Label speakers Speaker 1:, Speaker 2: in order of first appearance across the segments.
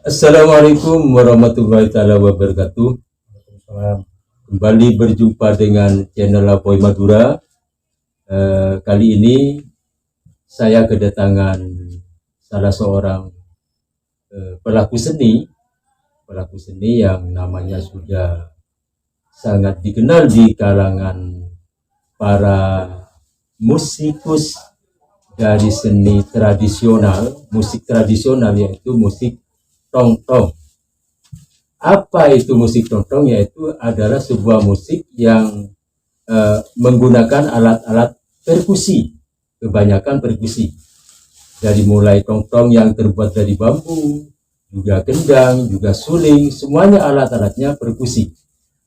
Speaker 1: Assalamualaikum warahmatullahi taala wabarakatuh. Kembali berjumpa dengan channel Lapoy Madura. Kali ini saya kedatangan salah seorang pelaku seni yang namanya sudah sangat dikenal di kalangan para musikus dari seni tradisional, musik tradisional, yaitu musik tongtong. Apa itu musik tongtong? Yaitu adalah sebuah musik yang menggunakan alat-alat perkusi, kebanyakan perkusi. Dari mulai tongtong yang terbuat dari bambu, juga gendang, juga suling, semuanya alat-alatnya perkusi.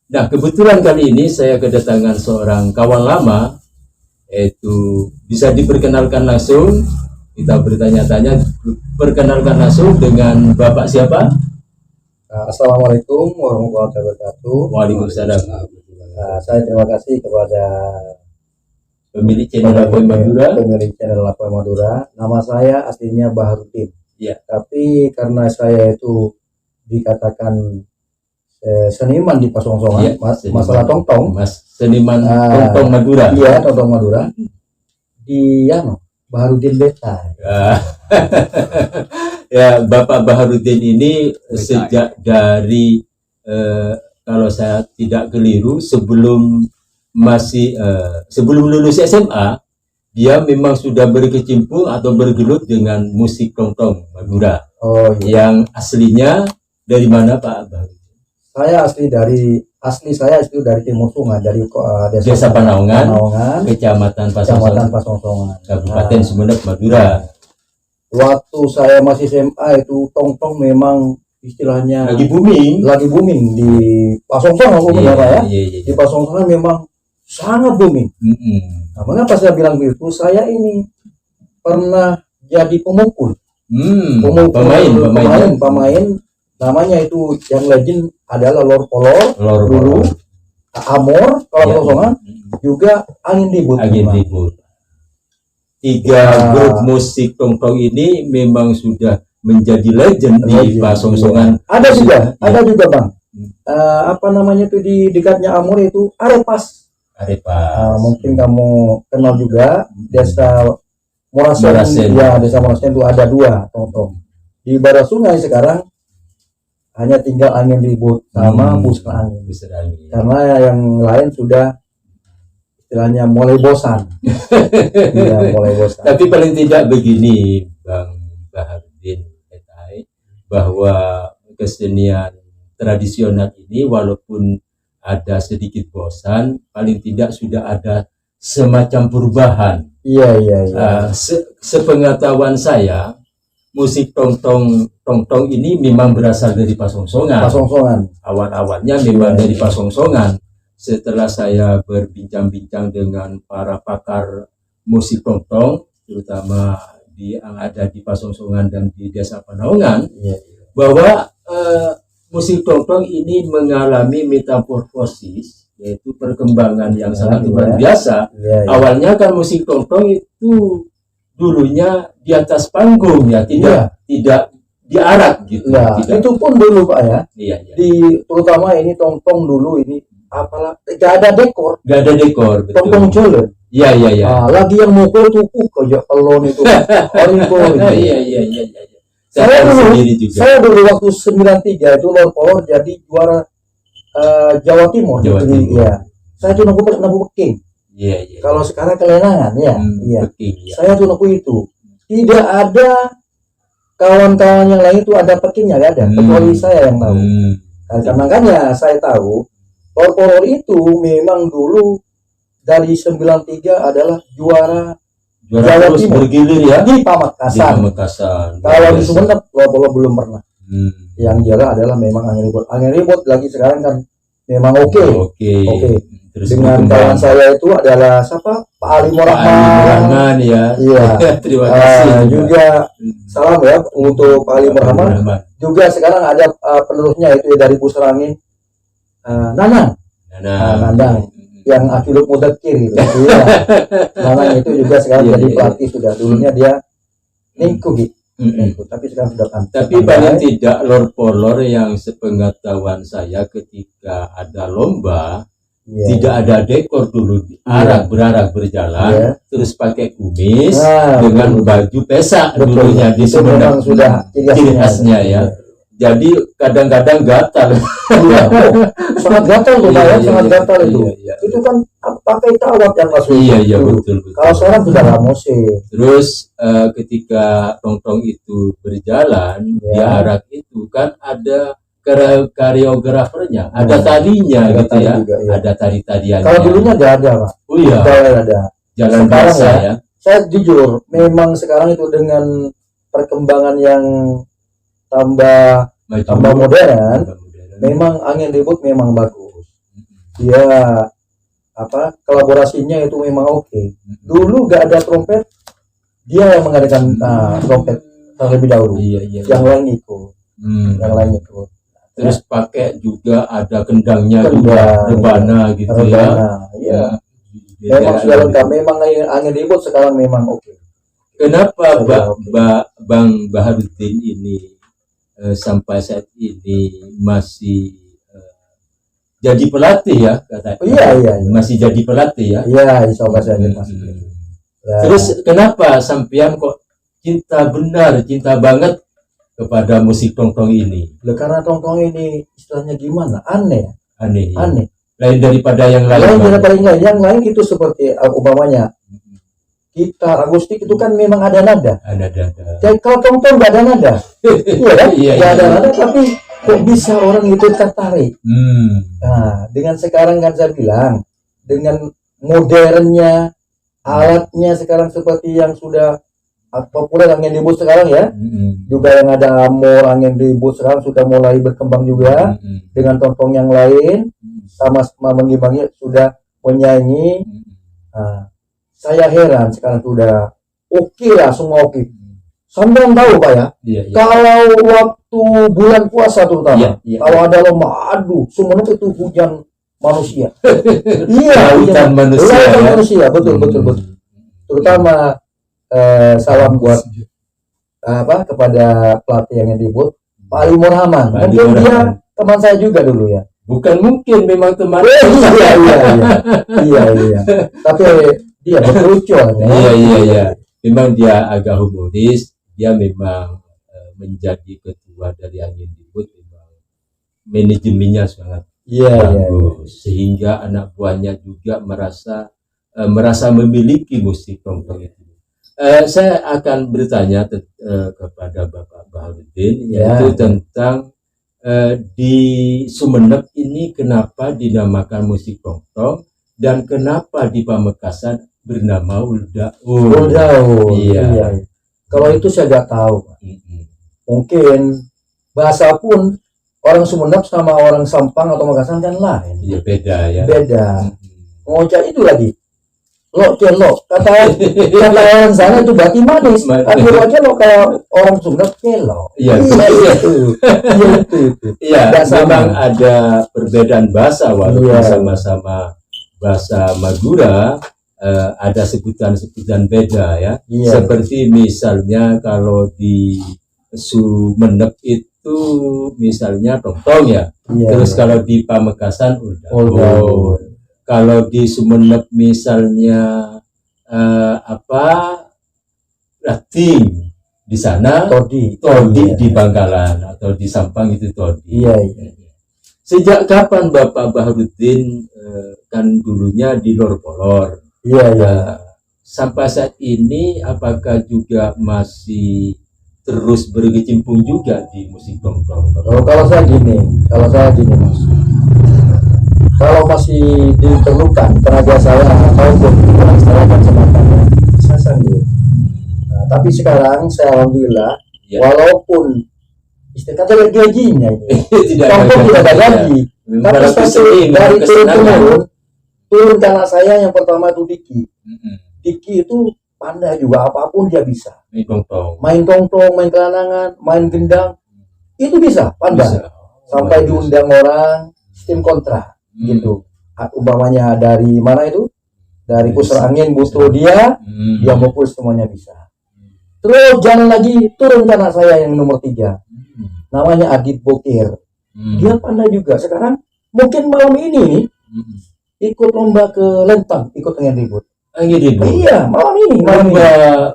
Speaker 1: Nah, kebetulan kali ini saya kedatangan seorang kawan lama, yaitu bisa diperkenalkan langsung. Kita bertanya-tanya, perkenalkan langsung dengan Bapak siapa?
Speaker 2: Assalamualaikum warahmatullahi wabarakatuh.
Speaker 1: Waalaikumsalam.
Speaker 2: Saya terima kasih kepada
Speaker 1: Pemilik channel Lapoy Madura.
Speaker 2: Lapoy Madura. Nama saya aslinya Baharudin.
Speaker 1: Ya.
Speaker 2: Tapi karena saya itu dikatakan seniman di Pasongsongan,
Speaker 1: Ya,
Speaker 2: masalah tongtong,
Speaker 1: seniman tongtong Madura.
Speaker 2: Iya, tongtong Madura. Di Baharudin Beta.
Speaker 1: Ya, Bapak Baharudin ini sejak dari kalau saya tidak keliru sebelum lulus SMA, dia memang sudah berkecimpung atau bergelut dengan musik tongtong Madura.
Speaker 2: Oh, iya.
Speaker 1: Yang aslinya dari mana, Pak Baharudin?
Speaker 2: Saya saya itu dari Timur Sungai, dari
Speaker 1: Desa Panaungan, Kecamatan
Speaker 2: Pasongsongan,
Speaker 1: Kabupaten Sumeneb, Madura.
Speaker 2: Waktu saya masih SMA itu tongtong memang istilahnya
Speaker 1: Lagi booming
Speaker 2: di Pasongsongan, ya.
Speaker 1: Iya.
Speaker 2: Di Pasongsongan memang sangat booming. Nah, mengapa saya bilang begitu? Saya ini pernah jadi pemukul, pemain. Namanya itu yang legend adalah Lor Polor dulu, Amor kalau Pasongsongan, juga Angin Ribut. Tiga grup musik tongtong ini memang sudah menjadi legend di Pasongsongan. Ada juga Bang. Apa namanya itu di dekatnya Amor itu Arepas. Mungkin kamu kenal juga, Desa Morasen. Ya, Desa Morasen itu ada dua tongtong. Di Barat Sungai sekarang hanya tinggal Angin Ribut sama Pusra Angin. Karena yang lain sudah istilahnya mulai bosan. Ya, mulai bosan.
Speaker 1: Tapi paling tidak begini, Bang Baharudin, bahwa kesenian tradisional ini walaupun ada sedikit bosan, paling tidak sudah ada semacam perubahan.
Speaker 2: Iya.
Speaker 1: Sepengetahuan saya, musik tongtong ini memang berasal dari Pasongsongan. Awal-awalnya memang dari Pasongsongan. Setelah saya berbincang-bincang dengan para pakar musik tongtong, terutama yang ada di Pasongsongan dan di Desa Panaungan, bahwa musik tongtong ini mengalami metamorfosis, yaitu perkembangan yang sangat luar biasa. Awalnya kan musik tongtong itu dulunya di atas panggung, ya, tidak diarak gitu.
Speaker 2: Itu pun dulu Pak ya.
Speaker 1: Iya.
Speaker 2: Terutama ini tongtong dulu ini apalah gak ada dekor.
Speaker 1: Betul.
Speaker 2: Tongtong jalan.
Speaker 1: Iya.
Speaker 2: Lagi yang mukul tuh kayak pelon itu. Iya. Saya dulu waktu 93 itu Lor Polor jadi juara Jawa Timur. Iya. Saya tuh nabu Peking.
Speaker 1: Iya.
Speaker 2: Kalau sekarang kelenangan ya.
Speaker 1: Peking, ya.
Speaker 2: Saya tuh nabu itu. Tidak ada kawan-kawan yang lain itu ada Pekingnya, gak ada. Kecuali saya yang tahu. Karena makanya saya tahu Lor Polor itu memang dulu dari 93 adalah juara Jawa Timur,
Speaker 1: bergilir ya
Speaker 2: di Pamekasan. Kalau di Sumeneb Lor Polor belum pernah. Yang juara adalah memang Angin Ribut lagi sekarang kan memang oke. Dengan kawan saya itu adalah siapa? Pak Ali Rahman
Speaker 1: ya.
Speaker 2: Iya.
Speaker 1: Terima kasih.
Speaker 2: Juga salam ya untuk Pak Ali Rahman. Juga sekarang ada penerusnya itu dari Pusra Angin, Nanang yang Akiluk Mudakir gitu. Iya. Nanang itu juga sekarang jadi pelatih sudah. Dulunya dia Ningku gitu. Tapi sekarang sudah
Speaker 1: Tapi paling tidak Lor Polor yang sepengetahuan saya ketika ada lomba, tidak ada dekor dulu, berarak berjalan, terus pakai kumis dengan baju pesak dulunya di Sumeneb,
Speaker 2: sudah
Speaker 1: ciri khasnya ya. Jadi kadang-kadang gatal.
Speaker 2: Sangat gatal tuh Pak ya, sangat gatal itu. Itu kan pakai kawat yang masuk.
Speaker 1: Iya betul.
Speaker 2: Kalau sekarang sudah nggak musim.
Speaker 1: Terus ketika tong-tong itu berjalan di arak itu kan ada koreografernya, ada tadinya gitu ya, ada tari-tariannya.
Speaker 2: Kalau dulunya nggak ada Pak.
Speaker 1: Oh iya.
Speaker 2: Ada.
Speaker 1: Jalan biasa ya.
Speaker 2: Saya jujur, memang sekarang itu dengan perkembangan yang tambah modern, memang angin ribut memang bagus. Dia kolaborasinya itu memang oke. Dulu gak ada trompet, dia yang mengadakan trompet terlebih dahulu. Yang lain ikut.
Speaker 1: Terus pakai juga ada kendangnya juga, rebana gitu ya.
Speaker 2: Memang sudah lengkap. Memang angin ribut sekarang memang oke.
Speaker 1: Kenapa Bang Baharudin ini sampai saat ini masih jadi pelatih ya katanya?
Speaker 2: Iya.
Speaker 1: Masih jadi pelatih ya?
Speaker 2: Iya, insya Allah saya masih.
Speaker 1: Terus kenapa sampean kok cinta banget kepada musik tong-tong ini?
Speaker 2: Karena tong-tong ini istilahnya gimana? Aneh.
Speaker 1: Lain daripada yang lain.
Speaker 2: Yang lain itu seperti umpamanya gitar akustik itu kan memang ada nada. Jadi kalau tong-tong nggak ada nada, iya kan? Nggak ada nada, tapi kok bisa orang itu tertarik? Nah, dengan sekarang kan saya bilang, dengan modernnya alatnya sekarang seperti yang sudah populer angin ribut sekarang ya, juga yang ada amor angin ribut sekarang sudah mulai berkembang juga dengan tong-tong yang lain, sama mengimbangi sudah menyanyi. Nah, saya heran sekarang sudah oke lah, semua oke. Sampai tahu Pak ya, kalau waktu bulan puasa terutama, kalau ada lomba, Sumeneb itu hujan manusia.
Speaker 1: Hujan manusia,
Speaker 2: betul. Terutama salam buat kepada pelatih yang ribut, Pak Ali Murhaman. Mungkin dia teman saya juga dulu ya.
Speaker 1: Bukan mungkin, memang teman.
Speaker 2: Iya. Tapi dia berlucu ya.
Speaker 1: Iya. Memang dia agak humoris. Dia memang menjadi ketua dari angin ribut. Memang manajemennya sangat bagus. Sehingga anak buahnya juga merasa memiliki musik tong-tong itu. Saya akan bertanya kepada Bapak Baharudin, yaitu tentang di Sumeneb ini kenapa dinamakan musik tong-tong dan kenapa di Pamekasan bernama Uldaul. Iya.
Speaker 2: Kalau itu saya nggak tahu. Mungkin bahasa pun orang Sumeneb sama orang Sampang atau Makassar kan lain.
Speaker 1: Iya, beda ya.
Speaker 2: Beda. Ngocak itu lagi. Lo kata orang sana itu berarti manis. Tapi lo kalau orang Sumeneb kelo.
Speaker 1: Iya. Memang ada perbedaan bahasa walaupun sama-sama bahasa Madura, ada sebutan-sebutan beda ya. Seperti misalnya kalau di Sumeneb itu misalnya tong-tong ya. Terus kalau di Pamekasan Uldaul. Kalau di Sumeneb misalnya rating, di sana todi di Bangkalan atau di Sampang itu todi. Sejak kapan Bapak Baharudin kan dulunya di Lor Polor? Sampai saat ini apakah juga masih terus berkecimpung juga di musik tong-tong?
Speaker 2: Kalau saya gini Mas. Kalau masih diperlukan tenaga saya ataupun saya kan sematanya saya sanggup. Nah, tapi sekarang saya alhamdulillah walaupun istilahnya gajinya tidak ada gaji, tapi dari turun karena saya yang pertama itu Diki itu pandai juga, apapun dia bisa. Main tongtong, main kelanangan, main gendang, itu bisa pandai. Sampai diundang orang sistem kontra gitu. Umpamanya dari mana itu? Dari pusar angin butuh dia mau push semuanya bisa. Terus jalan lagi turun ke anak saya yang nomor 3. Namanya Adit Bokir. Dia pandai juga. Sekarang mungkin malam ini nih ikut lomba ke Lentang, ikut dengan ribut. Iya, malam ini
Speaker 1: lomba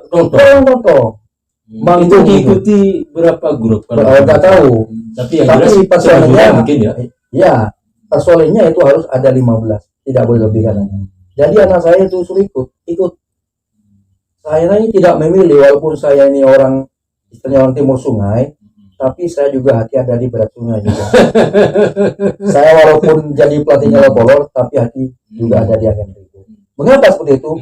Speaker 2: Tonton.
Speaker 1: Itu diikuti berapa grup?
Speaker 2: Nggak tahu.
Speaker 1: Tapi yang jelas
Speaker 2: personelnya
Speaker 1: mungkin ya.
Speaker 2: Iya, personelnya itu harus ada 15, tidak boleh lebih katanya. Jadi anak saya itu suruh ikut. Saya ini tidak memilih, walaupun saya ini orang istilahnya orang timur sungai, tapi saya juga hati ada di berat sungai juga. Saya walaupun jadi pelatihnya Lopolor, tapi hati juga ada di Agen Ribu. Mengapa seperti itu?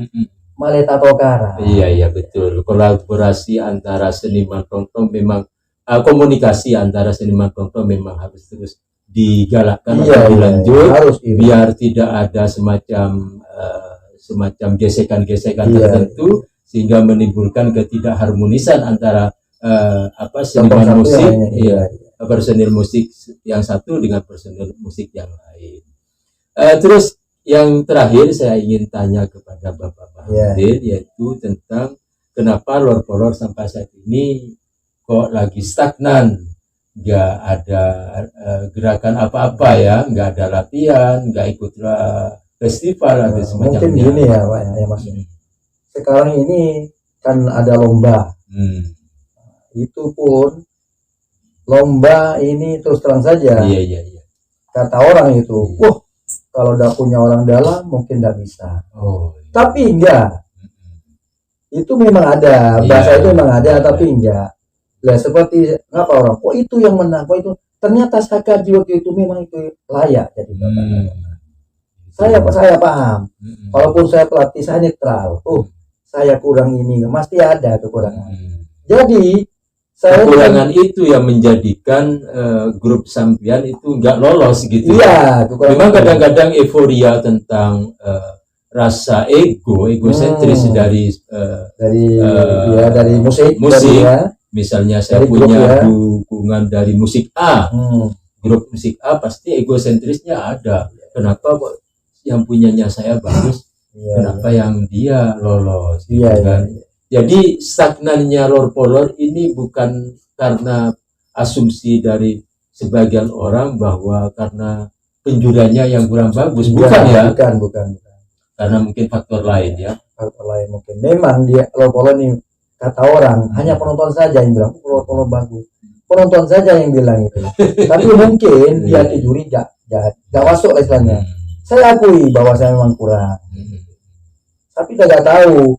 Speaker 2: Maleta Tokara.
Speaker 1: Iya betul. Kolaborasi antara seniman tongtong memang komunikasi antara seniman tongtong memang harus terus digalakkan atau dilanjut harus, biar tidak ada semacam gesekan-gesekan tertentu sehingga menimbulkan ketidakharmonisan antara seniman musik, personil musik yang satu dengan personil musik yang lain. Terus yang terakhir saya ingin tanya kepada Bapak Baharudin, yaitu tentang kenapa Lorpolor sampai saat ini kok lagi stagnan, nggak ada gerakan apa-apa ya, nggak ada latihan, nggak ikut festival atau semacamnya.
Speaker 2: Mungkin gini ya Pak ya Mas. Sekarang ini kan ada lomba, itu pun lomba ini terus terang saja.
Speaker 1: Iya.
Speaker 2: Kata orang itu, wah kalau udah punya orang dalam mungkin tidak bisa. Tapi enggak. Itu memang ada, bahasa itu memang ada, tapi enggak. Lah seperti apa orang? Kok itu yang menang? Kok itu? Ternyata Sakaji waktu itu memang itu layak jadi saya paham. Walaupun saya pelatih, saya netral. Saya kurang ini, pasti ada kekurangan. Jadi
Speaker 1: kekurangan itu yang menjadikan grup sampian itu nggak lolos gitu.
Speaker 2: Iya,
Speaker 1: memang kadang-kadang euforia tentang rasa egosentris dari musik. Misalnya saya punya dukungan dari musik A, grup musik A pasti egosentrisnya ada. Kenapa kok yang punyanya saya bagus? Kenapa yang dia lolos? Jadi stagnannya Lorpolor ini bukan karena asumsi dari sebagian orang bahwa karena penjuriannya yang kurang bagus, bukan. Karena mungkin faktor lain ya.
Speaker 2: Faktor lain mungkin. Memang dia Lorpolor ini kata orang hanya penonton saja yang bilang Lorpolor bagus. Penonton saja yang bilang itu. Tapi mungkin di hati juri nggak masuk lah istilahnya. Saya akui bahwa saya memang kurang. Tapi tidak tahu.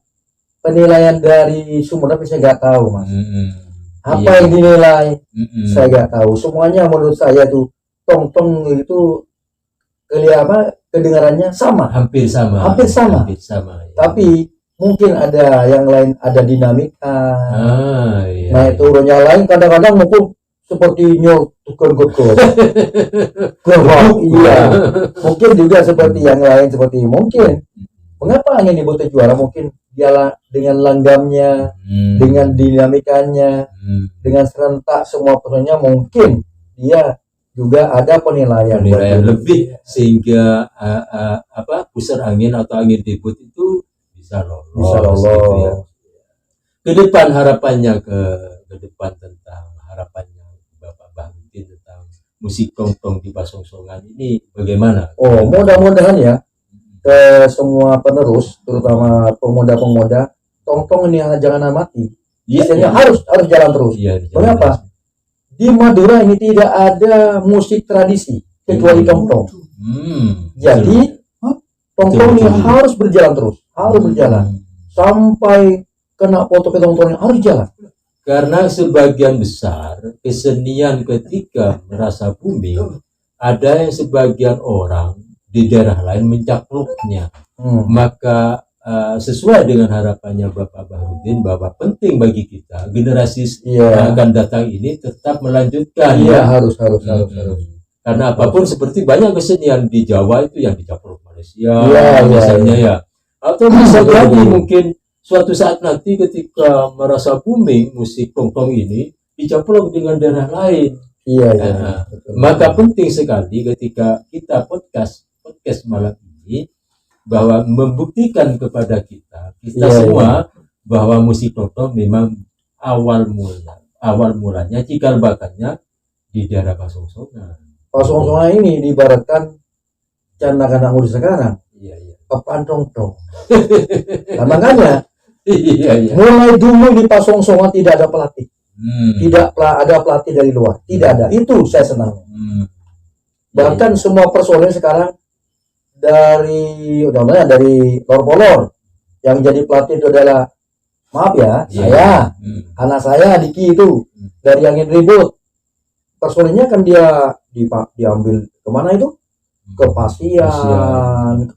Speaker 2: Penilaian dari sumber tapi saya nggak tahu Mas. Apa yang dinilai saya nggak tahu. Semuanya menurut saya itu tongtong itu kedengarannya sama.
Speaker 1: Hampir sama. Ya.
Speaker 2: Tapi mungkin ada yang lain, ada dinamika. Naik turunnya lain kadang-kadang mungkin seperti nyol tukar gokol. Mungkin juga seperti yang lain seperti mungkin. Mengapa hanya dibuat juara? Mungkin dia dengan langgamnya, dengan dinamikanya, dengan serentak semua personnya mungkin dia juga ada penilaian
Speaker 1: lebih sehingga pusar angin atau angin debut itu bisa lolos. Gitu ya. Ke depan harapannya ke depan tentang harapannya Bapak Baharudin tentang musik tongtong di Pasongsongan ini bagaimana?
Speaker 2: Mudah-mudahan ya. Ke semua penerus, terutama pemuda-pemuda, tongtong ini jangan amati. Biasanya harus jalan terus. Mengapa? Di Madura ini tidak ada musik tradisi kecuali tongtong. Jadi tongtong ini harus berjalan terus, harus berjalan sampai kena foto ke tongtongnya harus jalan.
Speaker 1: Karena sebagian besar kesenian ketika merasa booming, ada yang sebagian orang di daerah lain mencaploknya. Maka sesuai dengan harapannya Bapak Baharudin bahwa penting bagi kita generasi yang akan datang ini tetap melanjutkan
Speaker 2: harus.
Speaker 1: Karena apapun seperti banyak kesenian di Jawa itu yang dicaplok Malaysia misalnya ya. Atau bisa jadi mungkin suatu saat nanti ketika merasa booming musik tongtong ini dicaplok dengan daerah lain. Maka penting sekali ketika kita podcast malam ini bahwa membuktikan kepada kita semua bahwa musik tongtong memang awal mulanya cikal bakalnya di daerah Pasongsongan.
Speaker 2: Pasongsongan ini diibaratkan anak-anak muda sekarang.
Speaker 1: Iya, iya.
Speaker 2: Apaan tong-tong? Nah, makanya
Speaker 1: Iya.
Speaker 2: mulai dulu di Pasongsongan tidak ada pelatih. Tidak ada pelatih dari luar. Tidak ada. Itu saya senang. Bahkan semua personil sekarang dari Lor-Polor yang jadi pelatih itu adalah, maaf ya, saya, anak saya Diki itu dari Angin Ribut. Personilnya kan dia diambil kemana itu? Ke Pasian,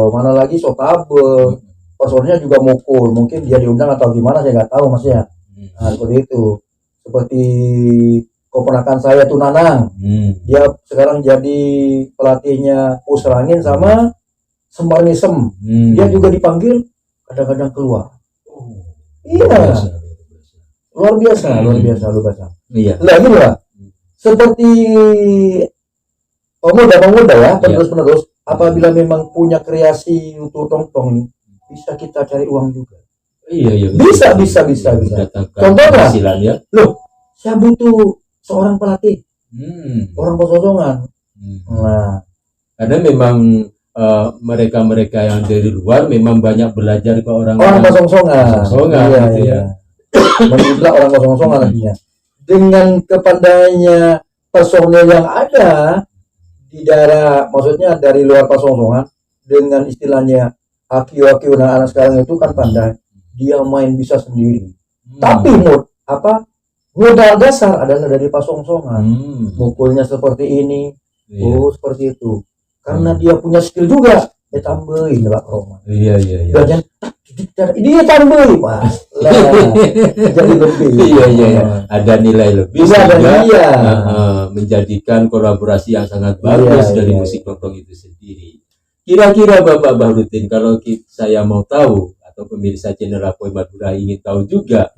Speaker 2: mana lagi Sotabe. Personilnya juga mukul, mungkin dia diundang atau gimana saya nggak tahu maksudnya. Nah, seperti itu. Seperti keponakan saya tuh Nanang, dia sekarang jadi pelatihnya Pusrangin sama Sembarnisem. Dia juga dipanggil kadang-kadang keluar. Iya, luar biasa.
Speaker 1: Iya.
Speaker 2: Lagi lah, seperti pemuda ya, penerus. Apabila memang punya kreasi untuk tong-tong ini, bisa kita cari uang juga.
Speaker 1: Iya.
Speaker 2: Bisa. Contohnya,
Speaker 1: ya.
Speaker 2: Loh, saya butuh seorang pelatih, orang Pasongsongan. Nah,
Speaker 1: karena memang mereka yang dari luar memang banyak belajar ke orang
Speaker 2: Pasongsongan.
Speaker 1: Gitu ya.
Speaker 2: Menjiplak orang Pasongsongan artinya. Dengan kepandainya personel yang ada di daerah, maksudnya dari luar Pasongsongan, dengan istilahnya aki-aki anak sekarang itu kan pandai, dia main bisa sendiri. Tapi modal dasar adalah dari Pasongsongan. Mukulnya seperti ini, seperti itu. Karena dia punya skill juga, dia tambahin Pak Roma.
Speaker 1: Iya.
Speaker 2: Dan dia tambahin, Pak. Jadi lebih.
Speaker 1: Iya. Ada nilai lebih sehingga menjadikan kolaborasi yang sangat bagus dari musik tong-tong itu sendiri. Kira-kira Bapak Bahrudin, kalau saya mau tahu atau pemirsa channel Apoy Madura ingin tahu juga,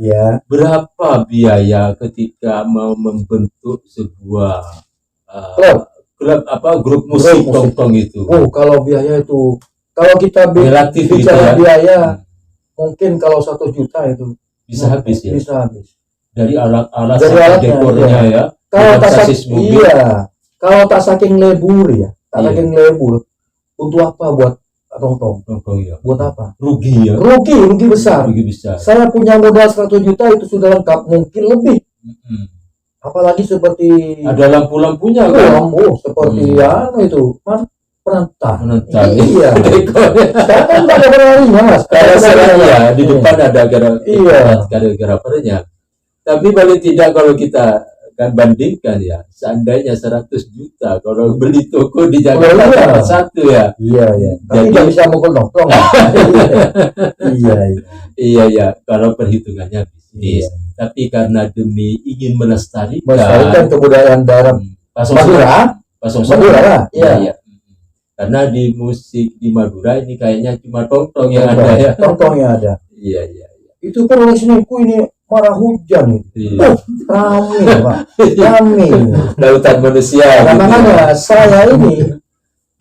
Speaker 1: berapa biaya ketika mau membentuk sebuah grup musik tong-tong itu?
Speaker 2: Oh, kalau biaya itu, kalau kita bicara biaya, mungkin kalau 1 juta itu
Speaker 1: bisa habis ya.
Speaker 2: Bisa habis.
Speaker 1: Dari alat-alat dekornya ya.
Speaker 2: Kalau tak saking lebur ya, untuk apa buat tong-tong ya. Buat apa?
Speaker 1: Rugi ya.
Speaker 2: Rugi besar. Saya punya modal 100 juta itu sudah lengkap, mungkin lebih. Apalagi seperti
Speaker 1: ada lampu-lampunya kan?
Speaker 2: Seperti itu kan penantang.
Speaker 1: Iya.
Speaker 2: Sekarang kan tak ada berlarinya, Mas.
Speaker 1: Ada di depan ada gara-garanya. Tapi paling tidak kalau kita kan bandingkan ya, seandainya 100 juta kalau beli toko di Jakarta satu ya.
Speaker 2: Iya. Tapi nggak bisa mukul nongkrong.
Speaker 1: Iya. Kalau perhitungannya bisnis. Tapi karena demi ingin melestarikan
Speaker 2: kebudayaan daerah Madura. Iya.
Speaker 1: Karena di musik di Madura ini kayaknya cuma tong-tong yang ada ya.
Speaker 2: Tong-tong yang ada.
Speaker 1: Iya.
Speaker 2: Itu kan oleh seniku ini marah hujan itu. Rame, Pak. Rame.
Speaker 1: Lautan manusia.
Speaker 2: Nah, makanya saya ini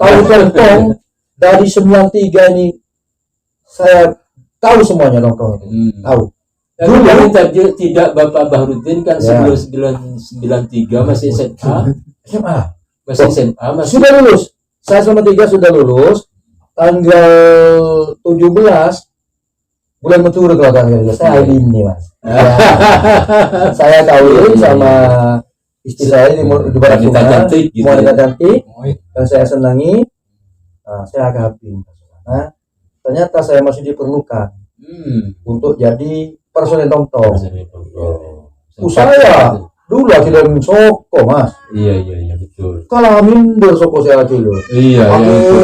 Speaker 2: tahu tong-tong dari 93 ini, saya tahu semuanya tong-tong itu. Tahu.
Speaker 1: Dulu tidak Bapak Bahrudin kan sebelum 93 masih SMA. Masih
Speaker 2: sudah lulus. Saya selama 3 sudah lulus. Tanggal 17 bulan Meturu kalau tanggal saya ini, Mas. Saya kawin sama istri saya di Barat Sungai, wanita cantik yang saya senangi. Nah, saya kawin. Nah, ternyata saya masih diperlukan untuk jadi personel tong-tong. Saya dulu lagi dan soko, Mas.
Speaker 1: Iya betul.
Speaker 2: Kalau minder soko saya lagi loh.
Speaker 1: Iya.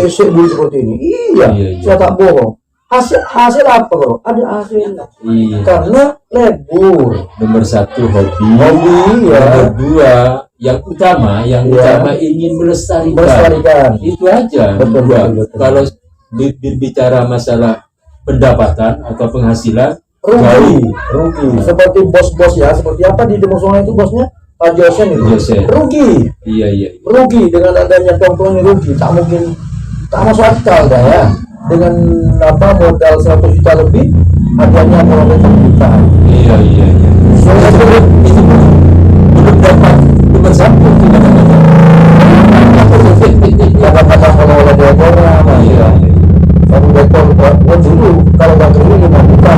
Speaker 2: Seperti ini. Iya. Saya tak bohong. Hasil apa bro? Ada hasil.
Speaker 1: Iya.
Speaker 2: Karena lebur.
Speaker 1: Nomor 1 hobi.
Speaker 2: Ya.
Speaker 1: Nomor 2 yang utama ingin melestarikan. Itu aja.
Speaker 2: Betul.
Speaker 1: Kalau berbicara masalah pendapatan atau penghasilan,
Speaker 2: rugi. Seperti bos-bos ya, seperti apa di Demosongan itu bosnya Pak Josen itu. Rugi.
Speaker 1: Iya.
Speaker 2: Rugi dengan adanya tong-tong ini rugi. Tak mungkin, tak masuk akal dah ya. Dengan modal 100 juta lebih, harganya kalau 100 juta.
Speaker 1: Iya. itu belum dapat cuma satu
Speaker 2: kadang-kadang kalau ada dekornya mas ya satu dekor buat dulu kalau nggak dulu 5 juta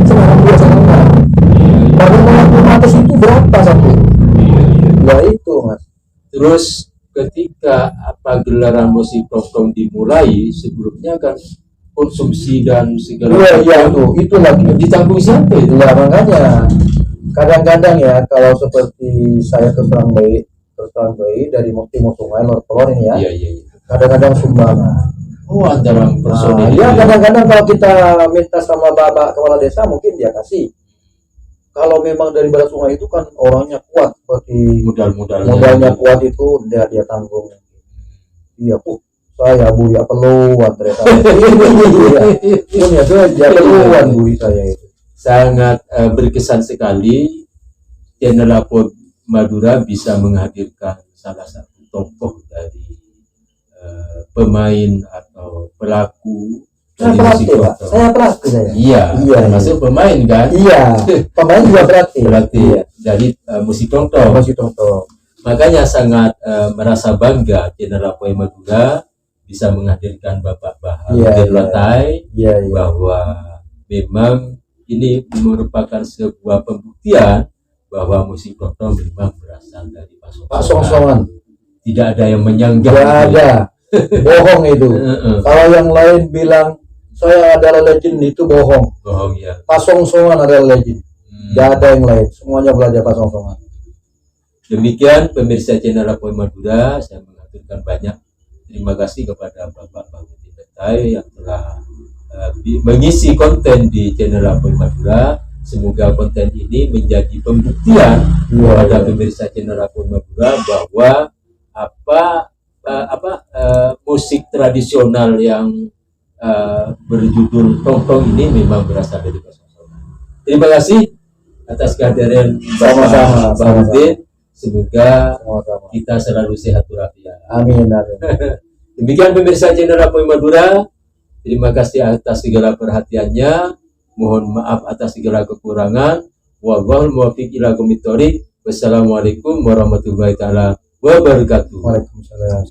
Speaker 2: sekarang 2,5. Baru otomatis itu berapa satu? Ya itu mas.
Speaker 1: Terus ketika gelaran musik tongtong dimulai, sebelumnya kan konsumsi dan segala
Speaker 2: Iya itu lagi
Speaker 1: ditanggung siapa itu?
Speaker 2: Ya makanya kadang-kadang ya kalau seperti saya terus terang baik dari Timur Sungai Lor Telor ini ya.
Speaker 1: Iya.
Speaker 2: Kadang-kadang sumbangan.
Speaker 1: Oh, antara personil.
Speaker 2: Ya kadang-kadang kalau kita minta sama bapak kepala desa mungkin dia kasih. Kalau memang dari Barat Sungai itu kan orangnya kuat seperti modalnya kuat itu dia tanggung. Iya saya buri peluan ternyata. Punya dia peluan buri saya itu.
Speaker 1: Sangat berkesan sekali channel Lapo Madura bisa menghadirkan salah satu tokoh dari pemain atau pelaku dari musik tongtong.
Speaker 2: Saya pelatih saya.
Speaker 1: Iya, termasuk pemain kan?
Speaker 2: Iya, pemain juga pelatih.
Speaker 1: Iya. Dari musik tongtong. Makanya sangat merasa bangga channel Lapo Madura bisa menghadirkan Bapak Bahar Latai bahwa memang ini merupakan sebuah pembuktian bahwa musik tongtong memang berasal dari Pasongsongan. Tidak ada yang menyanggah.
Speaker 2: Tidak ada. Bohong itu. Kalau yang lain bilang saya adalah legend itu bohong.
Speaker 1: Ya.
Speaker 2: Pasongsongan adalah legend. Tidak ada yang lain. Semuanya belajar Pasongsongan.
Speaker 1: Demikian pemirsa channel Lapo Madura, saya mengaturkan banyak terima kasih kepada Bapak Budi Betai yang telah mengisi konten di channel Lapo Madura. Semoga konten ini menjadi pembuktian kepada pemirsa channel Lapo Madura bahwa musik tradisional yang berjudul tongtong ini memang berasal dari Pasongsongan. Terima kasih atas kehadiran Bapak Budi. Semoga kita selalu sehat walafiat.
Speaker 2: Amin.
Speaker 1: Demikian pemirsa channel Lapo Madura. Terima kasih atas segala perhatiannya. Mohon maaf atas segala kekurangan. Wallahul muwaffiq ila aqwamit thoriq. Wassalamualaikum warahmatullahi taala wabarakatuh.
Speaker 2: Waalaikumsalam.